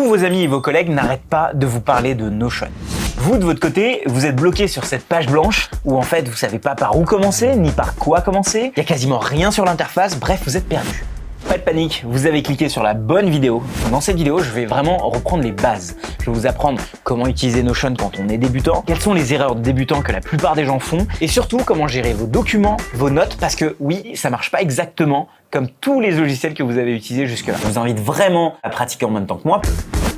Tous vos amis et vos collègues n'arrêtent pas de vous parler de Notion. Vous, de votre côté, vous êtes bloqué sur cette page blanche où en fait vous savez pas par où commencer, ni par quoi commencer. Il y a quasiment rien sur l'interface, bref, vous êtes perdu. Pas de panique, vous avez cliqué sur la bonne vidéo. Dans cette vidéo, je vais vraiment reprendre les bases. Je vais vous apprendre comment utiliser Notion quand on est débutant, quelles sont les erreurs de débutant que la plupart des gens font, et surtout comment gérer vos documents, vos notes, parce que oui, ça marche pas exactement comme tous les logiciels que vous avez utilisés jusque-là. Je vous invite vraiment à pratiquer en même temps que moi.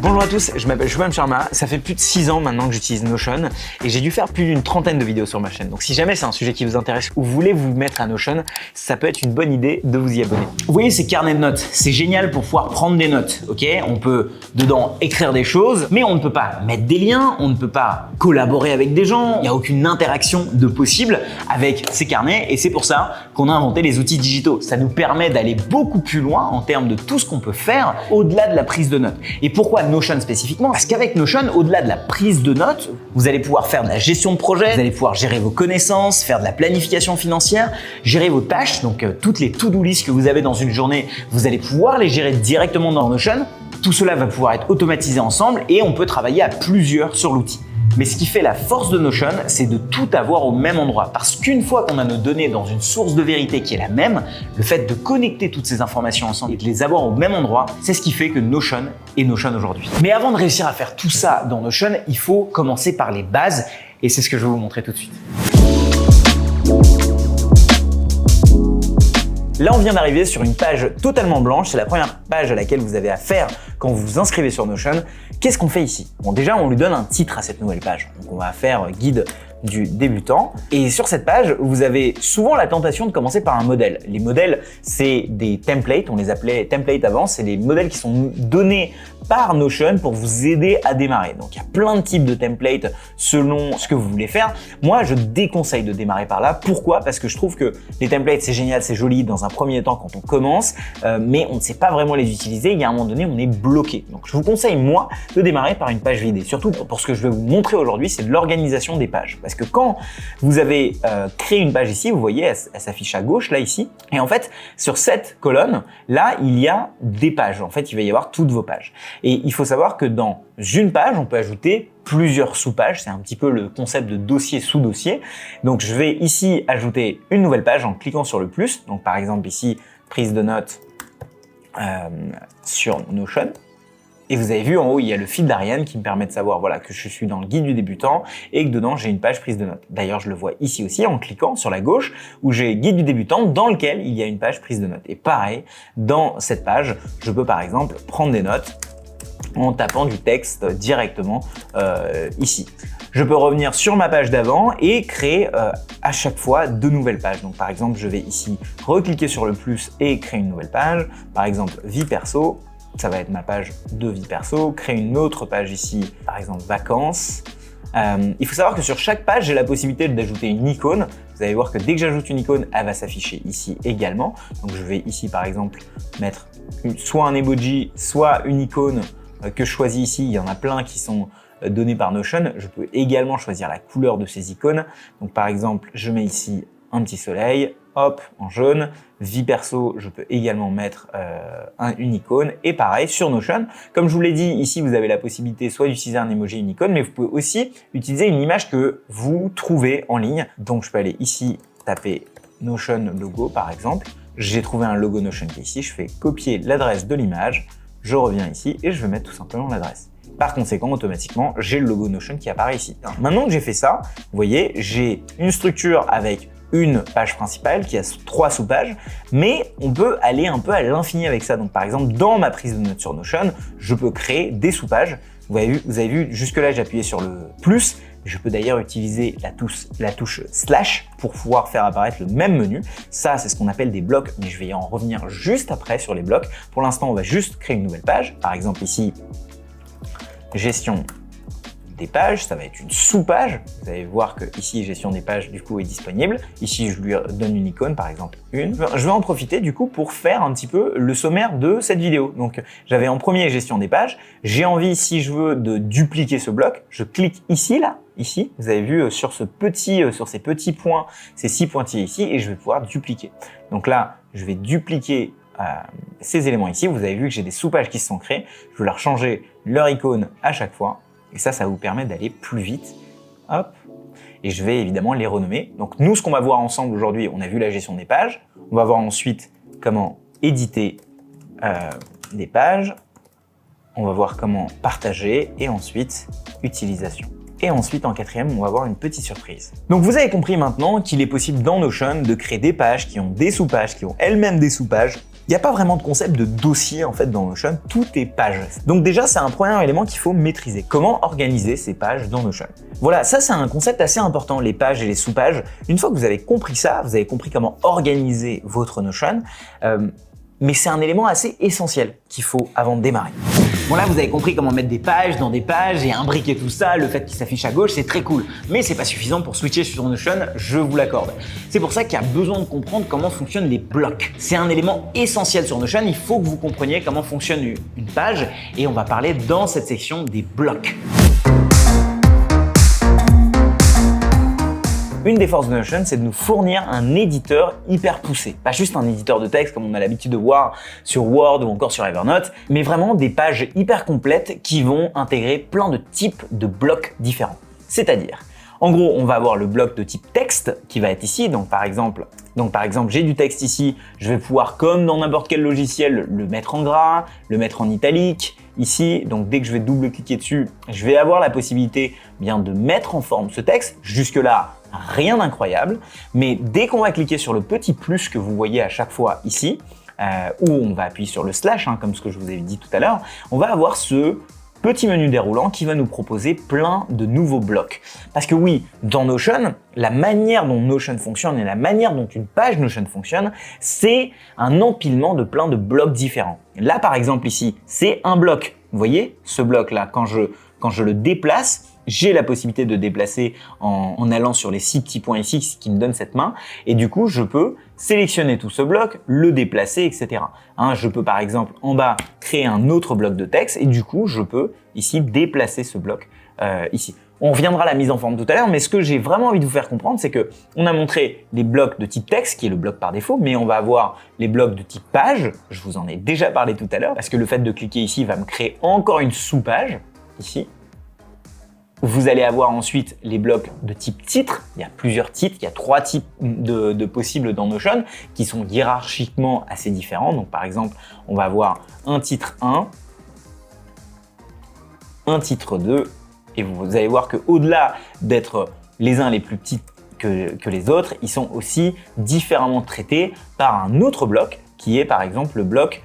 Bonjour à tous, je m'appelle Shubham Sharma, ça fait plus de 6 ans maintenant que j'utilise Notion et j'ai dû faire plus d'une trentaine de vidéos sur ma chaîne. Donc si jamais c'est un sujet qui vous intéresse ou vous voulez vous mettre à Notion, ça peut être une bonne idée de vous y abonner. Vous voyez ces carnets de notes, c'est génial pour pouvoir prendre des notes, ok? On peut dedans écrire des choses, mais on ne peut pas mettre des liens, on ne peut pas collaborer avec des gens, il n'y a aucune interaction de possible avec ces carnets et c'est pour ça qu'on a inventé les outils digitaux. Ça nous permet d'aller beaucoup plus loin en termes de tout ce qu'on peut faire au-delà de la prise de notes. Et pourquoi Notion spécifiquement? Parce qu'avec Notion, au-delà de la prise de notes, vous allez pouvoir faire de la gestion de projet, vous allez pouvoir gérer vos connaissances, faire de la planification financière, gérer vos tâches, donc toutes les to-do list que vous avez dans une journée, vous allez pouvoir les gérer directement dans Notion. Tout cela va pouvoir être automatisé ensemble et on peut travailler à plusieurs sur l'outil. Mais ce qui fait la force de Notion, c'est de tout avoir au même endroit. Parce qu'une fois qu'on a nos données dans une source de vérité qui est la même, le fait de connecter toutes ces informations ensemble et de les avoir au même endroit, c'est ce qui fait que Notion est Notion aujourd'hui. Mais avant de réussir à faire tout ça dans Notion, il faut commencer par les bases et c'est ce que je vais vous montrer tout de suite. Là, on vient d'arriver sur une page totalement blanche. C'est la première page à laquelle vous avez affaire quand vous vous inscrivez sur Notion. Qu'est-ce qu'on fait ici? Bon, déjà, on lui donne un titre à cette nouvelle page. Donc, on va faire guide du débutant. Et sur cette page, vous avez souvent la tentation de commencer par un modèle. Les modèles, c'est des templates. On les appelait templates avant. C'est des modèles qui sont donnés par Notion pour vous aider à démarrer. Donc, il y a plein de types de templates selon ce que vous voulez faire. Moi, je déconseille de démarrer par là. Pourquoi? Parce que je trouve que les templates, c'est génial, c'est joli dans un premier temps quand on commence, mais on ne sait pas vraiment les utiliser. Il y a un moment donné, on est bloqué. Donc, je vous conseille, moi, de démarrer par une page vide. Et surtout, pour ce que je vais vous montrer aujourd'hui, c'est de l'organisation des pages. Parce que quand vous avez créé une page ici, vous voyez, elle s'affiche à gauche, là, ici. Et en fait, sur cette colonne, là, il y a des pages. En fait, il va y avoir toutes vos pages. Et il faut savoir que dans une page, on peut ajouter plusieurs sous-pages. C'est un petit peu le concept de dossier sous dossier. Donc, je vais ici ajouter une nouvelle page en cliquant sur le plus. Donc, par exemple, ici, prise de notes sur Notion. Et vous avez vu en haut, il y a le fil d'Ariane qui me permet de savoir voilà, que je suis dans le guide du débutant et que dedans, j'ai une page prise de notes. D'ailleurs, je le vois ici aussi en cliquant sur la gauche où j'ai guide du débutant dans lequel il y a une page prise de notes. Et pareil, dans cette page, je peux par exemple prendre des notes en tapant du texte directement ici. Je peux revenir sur ma page d'avant et créer à chaque fois de nouvelles pages. Donc par exemple, je vais ici recliquer sur le plus et créer une nouvelle page. Par exemple, vie perso. Ça va être ma page de vie perso, créer une autre page ici, par exemple vacances. Il faut savoir que sur chaque page, j'ai la possibilité d'ajouter une icône. Vous allez voir que dès que j'ajoute une icône, elle va s'afficher ici également. Donc je vais ici par exemple mettre soit un emoji, soit une icône que je choisis ici. Il y en a plein qui sont donnés par Notion. Je peux également choisir la couleur de ces icônes. Donc par exemple, je mets ici un petit soleil, hop, en jaune. Vie perso, je peux également mettre une icône. Et pareil, sur Notion, comme je vous l'ai dit, ici, vous avez la possibilité soit d'utiliser un emoji, une icône, mais vous pouvez aussi utiliser une image que vous trouvez en ligne. Donc, je peux aller ici, taper Notion logo, par exemple. J'ai trouvé un logo Notion qui est ici. Je fais copier l'adresse de l'image. Je reviens ici et je vais mettre tout simplement l'adresse. Par conséquent, automatiquement, j'ai le logo Notion qui apparaît ici. Maintenant que j'ai fait ça, vous voyez, j'ai une structure avec une page principale qui a 3 sous-pages, mais on peut aller un peu à l'infini avec ça. Donc par exemple, dans ma prise de notes sur Notion, je peux créer des sous-pages. Vous avez vu, jusque-là, j'ai appuyé sur le plus. Je peux d'ailleurs utiliser la touche slash pour pouvoir faire apparaître le même menu. Ça, c'est ce qu'on appelle des blocs, mais je vais en revenir juste après sur les blocs. Pour l'instant, on va juste créer une nouvelle page. Par exemple, ici, gestion des pages, ça va être une sous-page. Vous allez voir que ici, gestion des pages, du coup, est disponible. Ici, je lui donne une icône, par exemple une. Je vais en profiter, du coup, pour faire un petit peu le sommaire de cette vidéo. Donc, j'avais en premier gestion des pages. J'ai envie, si je veux, de dupliquer ce bloc. Je clique ici, là. Ici, vous avez vu sur ces petits points, ces 6 pointillés ici, et je vais pouvoir dupliquer. Donc là, je vais dupliquer ces éléments ici, vous avez vu que j'ai des sous-pages qui se sont créés. Je vais leur changer leur icône à chaque fois. Et ça vous permet d'aller plus vite. Hop. Et je vais évidemment les renommer. Donc nous, ce qu'on va voir ensemble aujourd'hui, on a vu la gestion des pages. On va voir ensuite comment éditer des pages. On va voir comment partager et ensuite utilisation. Et ensuite, en quatrième, on va voir une petite surprise. Donc vous avez compris maintenant qu'il est possible dans Notion de créer des pages qui ont des sous-pages, qui ont elles-mêmes des sous-pages. Il n'y a pas vraiment de concept de dossier en fait dans Notion, tout est page. Donc déjà, c'est un premier élément qu'il faut maîtriser. Comment organiser ces pages dans Notion? Voilà, ça c'est un concept assez important, les pages et les sous-pages. Une fois que vous avez compris ça, vous avez compris comment organiser votre Notion, mais c'est un élément assez essentiel qu'il faut avant de démarrer. Bon là, vous avez compris comment mettre des pages dans des pages et imbriquer tout ça, le fait qu'il s'affiche à gauche, c'est très cool. Mais c'est pas suffisant pour switcher sur Notion, je vous l'accorde. C'est pour ça qu'il y a besoin de comprendre comment fonctionnent les blocs. C'est un élément essentiel sur Notion, il faut que vous compreniez comment fonctionne une page et on va parler dans cette section des blocs. Une des forces de Notion, c'est de nous fournir un éditeur hyper poussé. Pas juste un éditeur de texte comme on a l'habitude de voir sur Word ou encore sur Evernote, mais vraiment des pages hyper complètes qui vont intégrer plein de types de blocs différents. C'est-à-dire, en gros, on va avoir le bloc de type texte qui va être ici. Donc par exemple, j'ai du texte ici, je vais pouvoir, comme dans n'importe quel logiciel, le mettre en gras, le mettre en italique. Ici, donc dès que je vais double-cliquer dessus, je vais avoir la possibilité bien de mettre en forme ce texte. Jusque-là, rien d'incroyable. Mais dès qu'on va cliquer sur le petit plus que vous voyez à chaque fois ici, où on va appuyer sur le slash, comme ce que je vous avais dit tout à l'heure, on va avoir ce petit menu déroulant qui va nous proposer plein de nouveaux blocs. Parce que oui, dans Notion, la manière dont Notion fonctionne et la manière dont une page Notion fonctionne, c'est un empilement de plein de blocs différents. Là, par exemple, ici, c'est un bloc. Vous voyez, ce bloc-là, quand je le déplace, j'ai la possibilité de déplacer en allant sur les 6 petits points ici, ce qui me donne cette main. Et du coup, je peux sélectionner tout ce bloc, le déplacer, etc. Je peux par exemple en bas créer un autre bloc de texte et du coup, je peux ici déplacer ce bloc ici. On reviendra à la mise en forme tout à l'heure, mais ce que j'ai vraiment envie de vous faire comprendre, c'est que on a montré les blocs de type texte, qui est le bloc par défaut, mais on va avoir les blocs de type page. Je vous en ai déjà parlé tout à l'heure, parce que le fait de cliquer ici va me créer encore une sous-page ici. Vous allez avoir ensuite les blocs de type titre. Il y a plusieurs titres, il y a 3 types de possibles dans Notion qui sont hiérarchiquement assez différents. Donc par exemple, on va avoir un titre 1, un titre 2, et vous allez voir qu'au-delà d'être les uns les plus petits que les autres, ils sont aussi différemment traités par un autre bloc qui est par exemple le bloc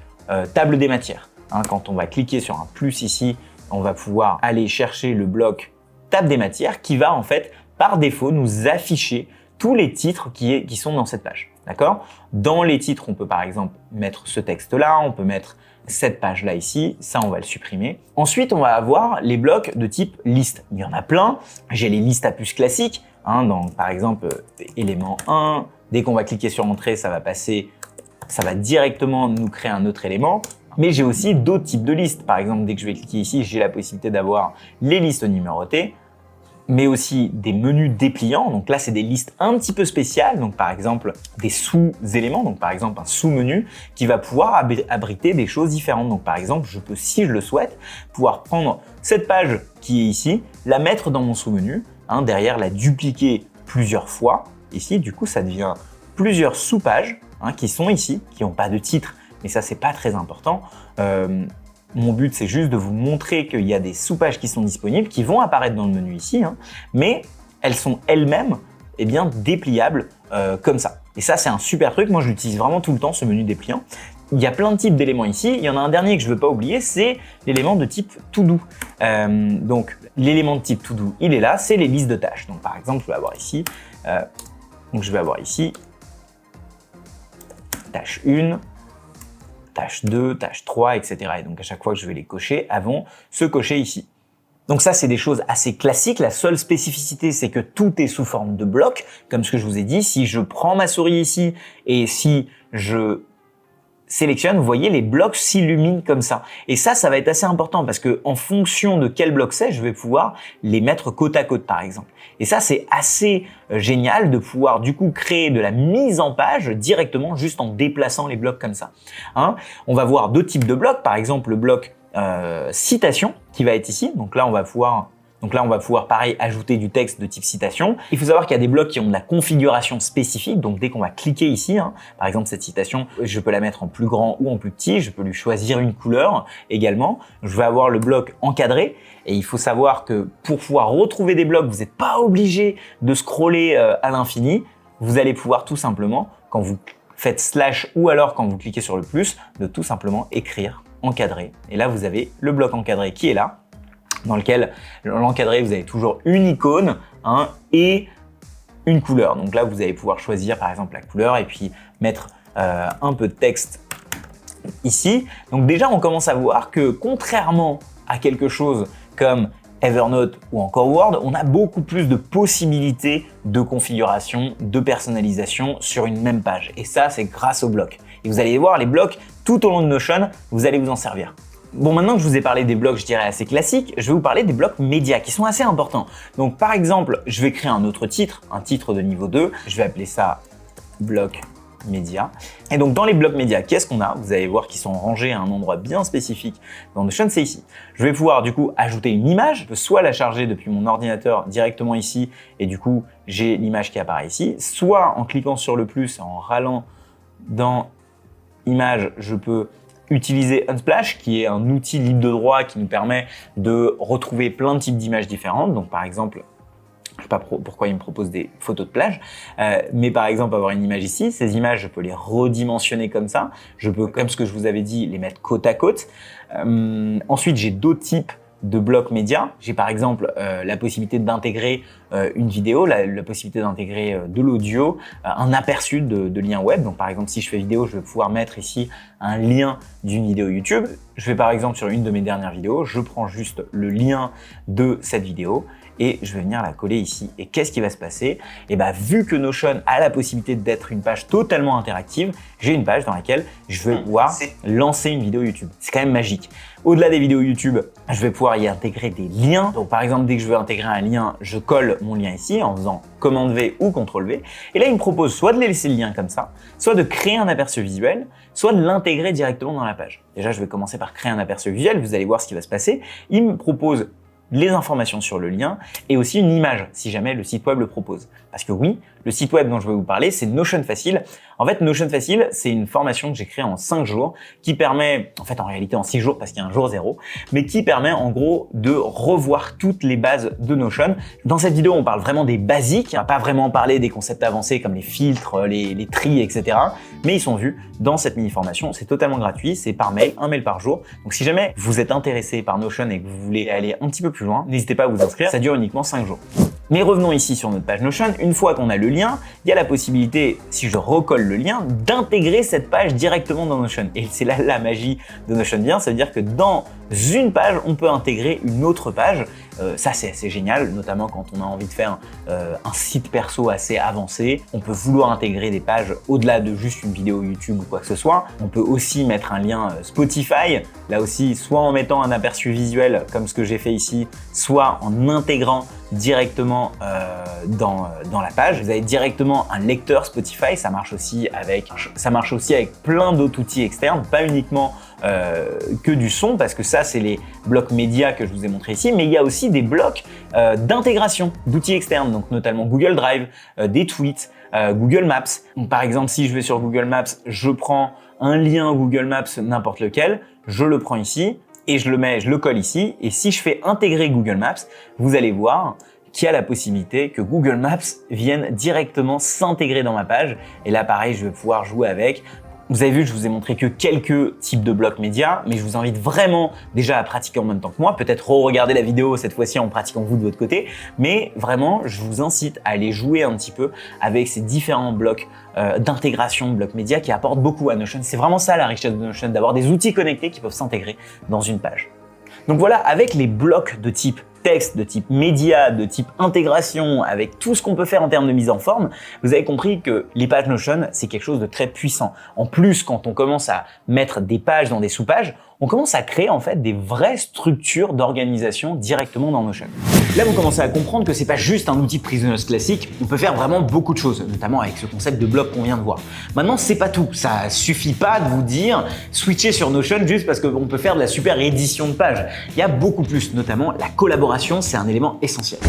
table des matières. Quand on va cliquer sur un plus ici, on va pouvoir aller chercher le bloc table des matières qui va en fait par défaut nous afficher tous les titres qui sont dans cette page. D'accord? Dans les titres, on peut par exemple mettre ce texte-là, on peut mettre cette page-là ici, ça on va le supprimer. Ensuite, on va avoir les blocs de type liste. Il y en a plein. J'ai les listes à puce classiques, donc par exemple élément 1, dès qu'on va cliquer sur entrée, ça va directement nous créer un autre élément. Mais j'ai aussi d'autres types de listes. Par exemple, dès que je vais cliquer ici, j'ai la possibilité d'avoir les listes numérotées, mais aussi des menus dépliants. Donc là, c'est des listes un petit peu spéciales. Donc par exemple, des sous-éléments. Donc par exemple, un sous-menu qui va pouvoir abriter des choses différentes. Donc par exemple, je peux, si je le souhaite, pouvoir prendre cette page qui est ici, la mettre dans mon sous-menu, derrière la dupliquer plusieurs fois. Ici, du coup, ça devient plusieurs sous-pages qui sont ici, qui n'ont pas de titre. Mais ça, c'est pas très important. Mon but, c'est juste de vous montrer qu'il y a des sous-pages qui sont disponibles, qui vont apparaître dans le menu ici, mais elles sont elles-mêmes dépliables comme ça. Et ça, c'est un super truc. Moi, je l'utilise vraiment tout le temps, ce menu dépliant. Il y a plein de types d'éléments ici. Il y en a un dernier que je ne veux pas oublier, c'est l'élément de type to-do. Donc, l'élément de type to-do, il est là, c'est les listes de tâches. Donc, par exemple, je vais avoir ici, tâche 1, tâche 2, tâche 3, etc. Et donc à chaque fois que je vais les cocher, elles vont se cocher ici. Donc ça, c'est des choses assez classiques. La seule spécificité, c'est que tout est sous forme de blocs, comme ce que je vous ai dit. Si je prends ma souris ici et si je sélectionne, vous voyez, les blocs s'illuminent comme ça. Et ça va être assez important parce que en fonction de quel bloc c'est, je vais pouvoir les mettre côte à côte, par exemple. Et ça, c'est assez génial de pouvoir du coup créer de la mise en page directement juste en déplaçant les blocs comme ça. Hein, on va voir deux types de blocs, par exemple le bloc citation qui va être ici. Donc là, on va pouvoir pareil ajouter du texte de type citation. Il faut savoir qu'il y a des blocs qui ont de la configuration spécifique. Donc dès qu'on va cliquer ici, par exemple cette citation, je peux la mettre en plus grand ou en plus petit. Je peux lui choisir une couleur également. Je vais avoir le bloc encadré. Et il faut savoir que pour pouvoir retrouver des blocs, vous n'êtes pas obligé de scroller à l'infini. Vous allez pouvoir tout simplement, quand vous faites slash ou alors quand vous cliquez sur le plus, de tout simplement écrire encadré. Et là, vous avez le bloc encadré qui est là, dans lequel l'encadré, vous avez toujours une icône et une couleur. Donc là, vous allez pouvoir choisir par exemple la couleur et puis mettre un peu de texte ici. Donc déjà, on commence à voir que contrairement à quelque chose comme Evernote ou encore Word, on a beaucoup plus de possibilités de configuration, de personnalisation sur une même page. Et ça, c'est grâce aux blocs. Et vous allez voir, les blocs, tout au long de Notion, vous allez vous en servir. Bon, maintenant que je vous ai parlé des blocs, je dirais assez classiques, je vais vous parler des blocs médias qui sont assez importants. Donc par exemple, je vais créer un autre titre, un titre de niveau 2, je vais appeler ça bloc médias. Et donc dans les blocs médias, qu'est-ce qu'on a? Vous allez voir qu'ils sont rangés à un endroit bien spécifique dans Notion, c'est ici. Je vais pouvoir du coup ajouter une image, je peux soit la charger depuis mon ordinateur directement ici et du coup j'ai l'image qui apparaît ici, soit en cliquant sur le plus, en râlant dans image, je peux utiliser Unsplash, qui est un outil libre de droit qui nous permet de retrouver plein de types d'images différentes. Donc par exemple, je ne sais pas pourquoi il me propose des photos de plage, mais par exemple avoir une image ici, ces images je peux les redimensionner comme ça, je peux, comme ce que je vous avais dit, les mettre côte à côte. Ensuite j'ai d'autres types de blocs médias. J'ai par exemple la possibilité d'intégrer une vidéo, la possibilité d'intégrer de l'audio, un aperçu de liens web. Donc par exemple, si je fais vidéo, je vais pouvoir mettre ici un lien d'une vidéo YouTube. Je vais par exemple sur une de mes dernières vidéos, je prends juste le lien de cette vidéo et je vais venir la coller ici. Et qu'est-ce qui va se passer? Et bien, vu que Notion a la possibilité d'être une page totalement interactive, j'ai une page dans laquelle je vais pouvoir lancer une vidéo YouTube. C'est quand même magique. Au-delà des vidéos YouTube, je vais pouvoir y intégrer des liens. Donc par exemple, dès que je veux intégrer un lien, je colle mon lien ici en faisant commande V ou CTRL V. Et là, il me propose soit de laisser le lien comme ça, soit de créer un aperçu visuel, soit de l'intégrer directement dans la page. Déjà, je vais commencer par créer un aperçu visuel. Vous allez voir ce qui va se passer. Il me propose les informations sur le lien et aussi une image si jamais le site web le propose. Parce que oui, le site web dont je vais vous parler, c'est Notion Facile. En fait, Notion Facile, c'est une formation que j'ai créée en 5 jours qui permet, en fait en réalité en 6 jours parce qu'il y a un jour zéro, mais qui permet en gros de revoir toutes les bases de Notion. Dans cette vidéo, on parle vraiment des basiques. On va pas vraiment parler des concepts avancés comme les filtres, les tris, etc. Mais ils sont vus dans cette mini-formation. C'est totalement gratuit, c'est par mail, un mail par jour. Donc si jamais vous êtes intéressé par Notion et que vous voulez aller un petit peu plus loin, n'hésitez pas à vous inscrire. Ça dure uniquement 5 jours. Mais revenons ici sur notre page Notion. Une fois qu'on a le lien, il y a la possibilité, si je recolle le lien, d'intégrer cette page directement dans Notion. Et c'est là la magie de Notion vient, ça veut dire que dans une page, on peut intégrer une autre page. Ça, c'est assez génial, notamment quand on a envie de faire un site perso assez avancé. On peut vouloir intégrer des pages au-delà de juste une vidéo YouTube ou quoi que ce soit. On peut aussi mettre un lien Spotify, là aussi, soit en mettant un aperçu visuel comme ce que j'ai fait ici, soit en intégrant directement dans la page. Vous avez directement un lecteur Spotify, ça marche aussi avec plein d'autres outils externes, pas uniquement que du son, parce que ça c'est les blocs médias que je vous ai montré ici, mais il y a aussi des blocs d'intégration d'outils externes, donc notamment Google Drive, des tweets, Google Maps. Donc, par exemple, si je vais sur Google Maps, je prends un lien Google Maps n'importe lequel, je le prends ici et je le colle ici, et si je fais intégrer Google Maps, vous allez voir qu'il y a la possibilité que Google Maps vienne directement s'intégrer dans ma page. Et là, pareil, je vais pouvoir jouer avec. Vous avez vu, je vous ai montré que quelques types de blocs médias, mais je vous invite vraiment déjà à pratiquer en même temps que moi, peut-être re-regarder la vidéo cette fois-ci en pratiquant vous de votre côté, mais vraiment, je vous incite à aller jouer un petit peu avec ces différents blocs d'intégration de blocs médias qui apportent beaucoup à Notion. C'est vraiment ça la richesse de Notion, d'avoir des outils connectés qui peuvent s'intégrer dans une page. Donc voilà, avec les blocs de type texte, de type média, de type intégration, avec tout ce qu'on peut faire en termes de mise en forme, vous avez compris que les pages Notion, c'est quelque chose de très puissant. En plus, quand on commence à mettre des pages dans des sous-pages, on commence à créer en fait des vraies structures d'organisation directement dans Notion. Là, vous commencez à comprendre que c'est pas juste un outil de prise de notes classique, on peut faire vraiment beaucoup de choses, notamment avec ce concept de bloc qu'on vient de voir. Maintenant, c'est pas tout, ça suffit pas de vous dire switcher sur Notion juste parce qu'on peut faire de la super édition de pages. Il y a beaucoup plus, notamment la collaboration, c'est un élément essentiel.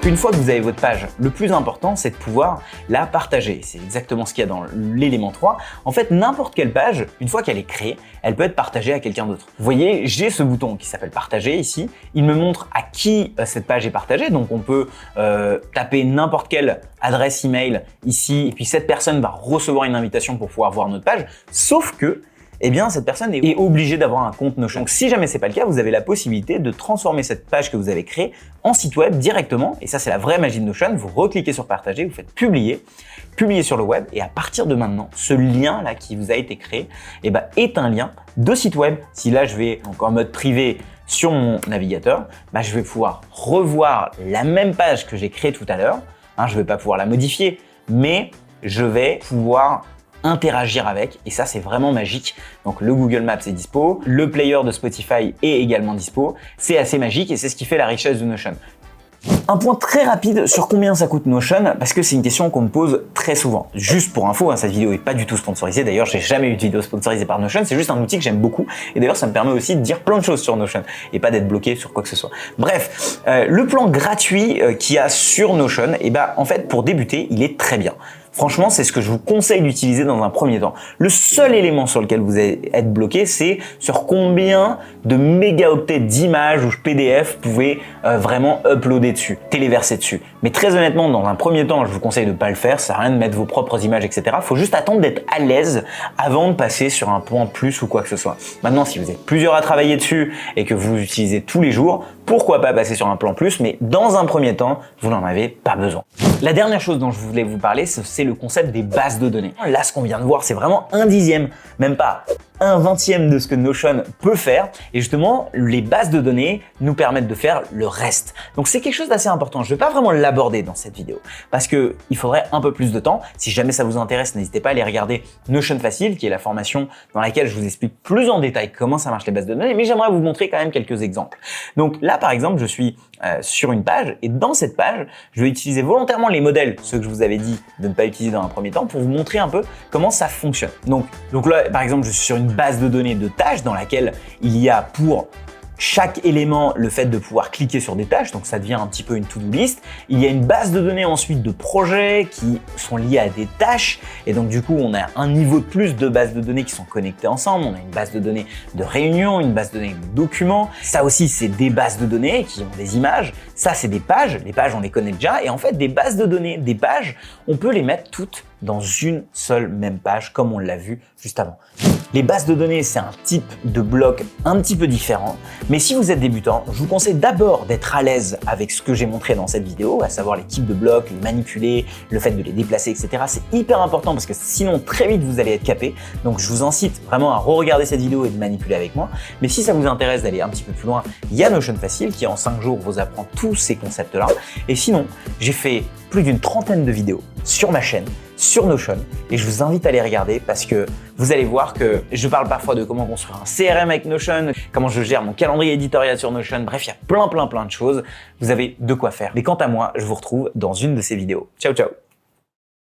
Une fois que vous avez votre page, le plus important, c'est de pouvoir la partager. C'est exactement ce qu'il y a dans l'élément 3. En fait, n'importe quelle page, une fois qu'elle est créée, elle peut être partagée à quelqu'un d'autre. Vous voyez, j'ai ce bouton qui s'appelle partager ici. Il me montre à qui cette page est partagée. Donc, on peut taper n'importe quelle adresse email ici et puis cette personne va recevoir une invitation pour pouvoir voir notre page. Sauf que eh bien, cette personne est obligée d'avoir un compte Notion. Donc, si jamais c'est pas le cas, vous avez la possibilité de transformer cette page que vous avez créée en site web directement. Et ça, c'est la vraie magie de Notion. Vous recliquez sur partager, vous faites publier sur le web. Et à partir de maintenant, ce lien-là qui vous a été créé, eh ben, est un lien de site web. Si là, je vais donc en mode privé sur mon navigateur, bah, je vais pouvoir revoir la même page que j'ai créée tout à l'heure. Je vais pas pouvoir la modifier, mais je vais pouvoir interagir avec et ça c'est vraiment magique. Donc le Google Maps est dispo, le player de Spotify est également dispo, c'est assez magique et c'est ce qui fait la richesse de Notion. Un point très rapide sur combien ça coûte Notion, parce que c'est une question qu'on me pose très souvent. Juste pour info, cette vidéo est pas du tout sponsorisée. D'ailleurs, j'ai jamais eu de vidéo sponsorisée par Notion. C'est juste un outil que j'aime beaucoup. Et d'ailleurs, ça me permet aussi de dire plein de choses sur Notion et pas d'être bloqué sur quoi que ce soit. Bref, le plan gratuit qu'il y a sur Notion, et ben en fait, pour débuter, il est très bien. Franchement, c'est ce que je vous conseille d'utiliser dans un premier temps. Le seul élément sur lequel vous allez être bloqué, c'est sur combien de mégaoctets d'images ou PDF vous pouvez vraiment uploader dessus, téléverser dessus. Mais très honnêtement, dans un premier temps, je vous conseille de ne pas le faire. Ça sert à rien de mettre vos propres images, etc. Il faut juste attendre d'être à l'aise avant de passer sur un point plus ou quoi que ce soit. Maintenant, si vous êtes plusieurs à travailler dessus et que vous utilisez tous les jours, pourquoi pas passer sur un plan plus, mais dans un premier temps, vous n'en avez pas besoin. La dernière chose dont je voulais vous parler, c'est le concept des bases de données. Là, ce qu'on vient de voir, c'est vraiment 1/10, même pas 1/20 de ce que Notion peut faire. Et justement, les bases de données nous permettent de faire le reste. Donc, c'est quelque chose d'assez important. Je ne vais pas vraiment l'aborder dans cette vidéo parce que il faudrait un peu plus de temps. Si jamais ça vous intéresse, n'hésitez pas à aller regarder Notion Facile, qui est la formation dans laquelle je vous explique plus en détail comment ça marche les bases de données. Mais j'aimerais vous montrer quand même quelques exemples. Donc là, par exemple, je suis sur une page et dans cette page, je vais utiliser volontairement les modèles, ceux que je vous avais dit de ne pas utiliser dans un premier temps, pour vous montrer un peu comment ça fonctionne. Donc là, par exemple, je suis sur une base de données de tâches dans laquelle il y a pour chaque élément le fait de pouvoir cliquer sur des tâches, donc ça devient un petit peu une to-do list. Il y a une base de données ensuite de projets qui sont liés à des tâches et donc du coup on a un niveau de plus de bases de données qui sont connectées ensemble. On a une base de données de réunions, une base de données de documents. Ça aussi c'est des bases de données qui ont des images. Ça c'est des pages. Les pages on les connaît déjà et en fait des bases de données, des pages, on peut les mettre toutes dans une seule même page comme on l'a vu juste avant. Les bases de données, c'est un type de bloc un petit peu différent, mais si vous êtes débutant, je vous conseille d'abord d'être à l'aise avec ce que j'ai montré dans cette vidéo, à savoir les types de blocs, les manipuler, le fait de les déplacer, etc. C'est hyper important parce que sinon très vite vous allez être capé. Donc je vous incite vraiment à re-regarder cette vidéo et de manipuler avec moi. Mais si ça vous intéresse d'aller un petit peu plus loin, il y a Notion Facile qui en 5 jours vous apprend tous ces concepts-là. Et sinon, j'ai fait plus d'une trentaine de vidéos sur ma chaîne, sur Notion, et je vous invite à les regarder parce que vous allez voir que je parle parfois de comment construire un CRM avec Notion, comment je gère mon calendrier éditorial sur Notion, bref, il y a plein de choses. Vous avez de quoi faire. Mais quant à moi, je vous retrouve dans une de ces vidéos. Ciao, ciao!